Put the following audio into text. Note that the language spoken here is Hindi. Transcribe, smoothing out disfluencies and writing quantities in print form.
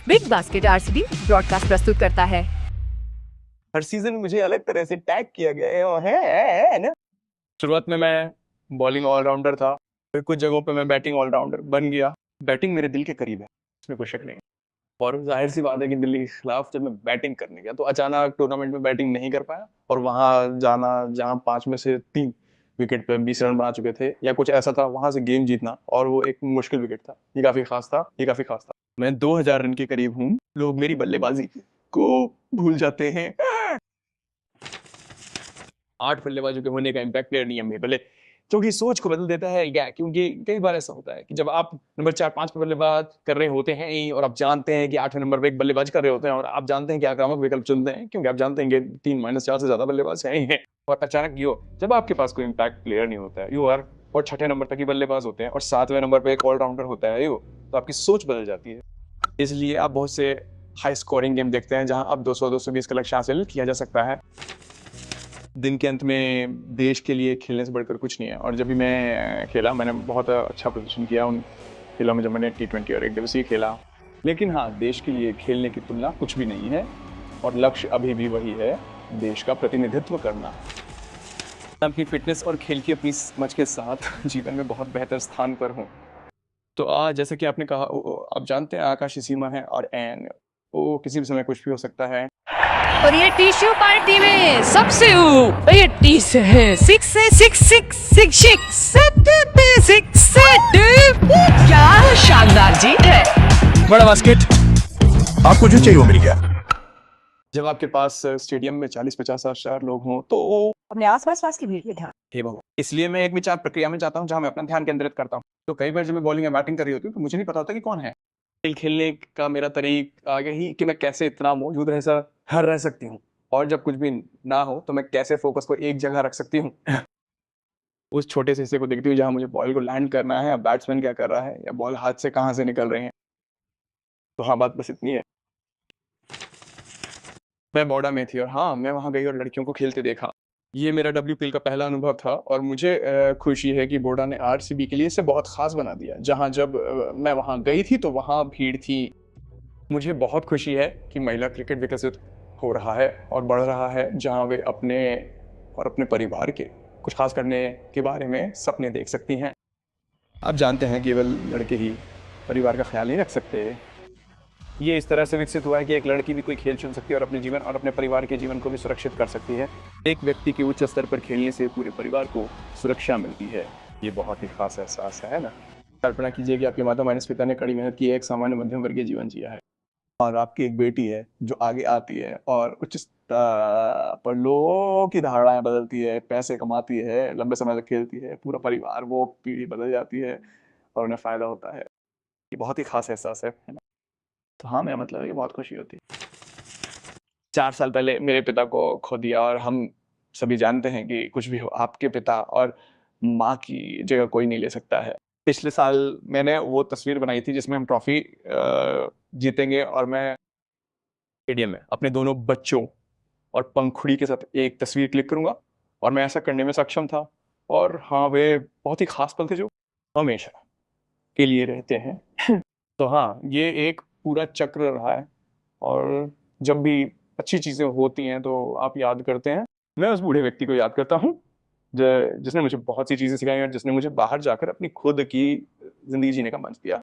बिग बास्केट आरसीबी ब्रॉडकास्ट प्रस्तुत करता है। हर सीजन मुझे अलग तरह से टैग किया गया है ना। शुरुआत में मैं बॉलिंग ऑलराउंडर था, फिर कुछ जगहों पे मैं बैटिंग ऑलराउंडर बन गया। बैटिंग मेरे दिल के करीब है, इसमें कोई शक नहीं। और जाहिर सी बात है कि दिल्ली के खिलाफ जब मैं बैटिंग करने गया तो अचानक टूर्नामेंट में बैटिंग नहीं कर पाया, और वहां जाना जहां 5 में से 3 विकेट पे 20 रन बना चुके थे या कुछ ऐसा था, वहां से गेम जीतना और वो एक मुश्किल विकेट था। ये काफी खास था। मैं 2000 रन के करीब हूँ। लोग मेरी बल्लेबाजी को भूल जाते हैं। 8 बल्लेबाजों के होने का इम्पैक्ट प्लेयर नियम में भले जो कि सोच को बदल देता है क्या, क्योंकि कई बार ऐसा होता है कि जब आप नंबर 4-5 पे बल्लेबाज कर रहे होते हैं और आप जानते हैं कि 8वें नंबर पे एक बल्लेबाज कर रहे होते हैं और आप जानते हैं कि आक्रामक विकल्प चुनते हैं क्योंकि आप जानते हैं कि 3-4 से ज्यादा बल्लेबाज हैं ही हैं, और अचानक यो जब आपके पास कोई इम्पैक्ट प्लेयर नहीं होता है, यू आर और 6ठे नंबर तक ही बल्लेबाज होते हैं और 7वें नंबर पे एक ऑलराउंडर होता है, यो तो आपकी सोच बदल जाती है। इसलिए आप बहुत से हाई स्कोरिंग गेम देखते हैं जहां अब 200-220 का लक्ष्य हासिल किया जा सकता है। दिन के अंत में देश के लिए खेलने से बढ़कर कुछ नहीं है, और जब भी मैं खेला मैंने बहुत अच्छा प्रदर्शन किया उन खेलों में जब मैंने T20 और एक दिवसीय खेला। लेकिन हाँ, देश के लिए खेलने की तुलना कुछ भी नहीं है, और लक्ष्य अभी भी वही है, देश का प्रतिनिधित्व करना। अपनी फिटनेस और खेल की अपनी समझ के साथ जीवन में बहुत बेहतर स्थान पर हूँ। तो आज जैसे कि आपने कहा, आप जानते हैं आकाश की सीमा है, और एन वो किसी भी समय कुछ भी हो सकता है। और ये टिश्यू पार्टी में सबसे ये टीस है 6 क्या शानदार जीत है। बड़ा बास्केट आपको जो चाहिए वो मिल गया। जब आपके पास स्टेडियम में 40-50 हजार लोग हों तो अपने आसपास की भीड़ पे ध्यान। हे भगवान, इसलिए मैं एक विचार प्रक्रिया में जाता हूँ जहाँ मैं अपना ध्यान केंद्रित करता हूँ। तो कई बार जब मैं बॉलिंग या बैटिंग कर रही होती हूँ तो मुझे नहीं पता होता कि कौन है। खेल खेलने का मेरा तरीका यही कि मैं कैसे इतना मौजूद रह सकती हूँ, और जब कुछ भी ना हो तो मैं कैसे फोकस को एक जगह रख सकती हूँ। उस छोटे से हिस्से को देखती हूँ जहाँ मुझे बॉल को लैंड करना है, या बैट्समैन क्या कर रहा है, या बॉल हाथ से कहाँ से निकल रहे हैं। तो हाँ, बात बस इतनी है। मैं बॉर्डा में थी और हाँ, मैं वहाँ गई और लड़कियों को खेलते देखा। ये मेरा WPL का पहला अनुभव था, और मुझे खुशी है कि बोर्डा ने RCB के लिए इसे बहुत खास बना दिया। जहाँ जब मैं वहाँ गई थी तो वहाँ भीड़ थी। मुझे बहुत खुशी है कि महिला क्रिकेट विकसित हो रहा है और बढ़ रहा है, जहाँ वे अपने और अपने परिवार के कुछ खास करने के बारे में सपने देख सकती हैं। आप जानते हैं केवल लड़के ही परिवार का ख्याल नहीं रख सकते। ये इस तरह से विकसित हुआ है कि एक लड़की भी कोई खेल चुन सकती है और अपने जीवन और अपने परिवार के जीवन को भी सुरक्षित कर सकती है। एक व्यक्ति के उच्च स्तर पर खेलने से पूरे परिवार को सुरक्षा मिलती है। ये बहुत ही खास एहसास है ना। कल्पना कीजिए कि आपके माता माइनस पिता ने कड़ी मेहनत की, एक सामान्य मध्यम वर्गीय जीवन जिया है, और आपकी एक बेटी है जो आगे आती है और उच्च स्तर पर लोगों की धारणाएं बदलती है, पैसे कमाती है, लंबे समय तक खेलती है, पूरा परिवार वो पीढ़ी बदल जाती है और उन्हें फायदा होता है। ये बहुत ही खास एहसास है ना। तो हाँ, मेरा मतलब है कि बहुत खुशी होती है। 4 साल पहले मेरे पिता को खो दिया, और हम सभी जानते हैं कि कुछ भी हो, आपके पिता और माँ की जगह कोई नहीं ले सकता है। पिछले साल मैंने वो तस्वीर बनाई थी जिसमें हम ट्रॉफी जीतेंगे, और मैं स्टेडियम में अपने दोनों बच्चों और पंखुड़ी के साथ एक तस्वीर क्लिक करूंगा, और मैं ऐसा करने में सक्षम था। और हाँ, वे बहुत ही खास पल थे जो हमेशा के लिए रहते हैं। तो हाँ, ये एक पूरा चक्र रहा है, और जब भी अच्छी चीज़ें होती हैं तो आप याद करते हैं। मैं उस बूढ़े व्यक्ति को याद करता हूँ जिसने मुझे बहुत सी चीज़ें सिखाई और जिसने मुझे बाहर जाकर अपनी खुद की ज़िंदगी जीने का मंच दिया।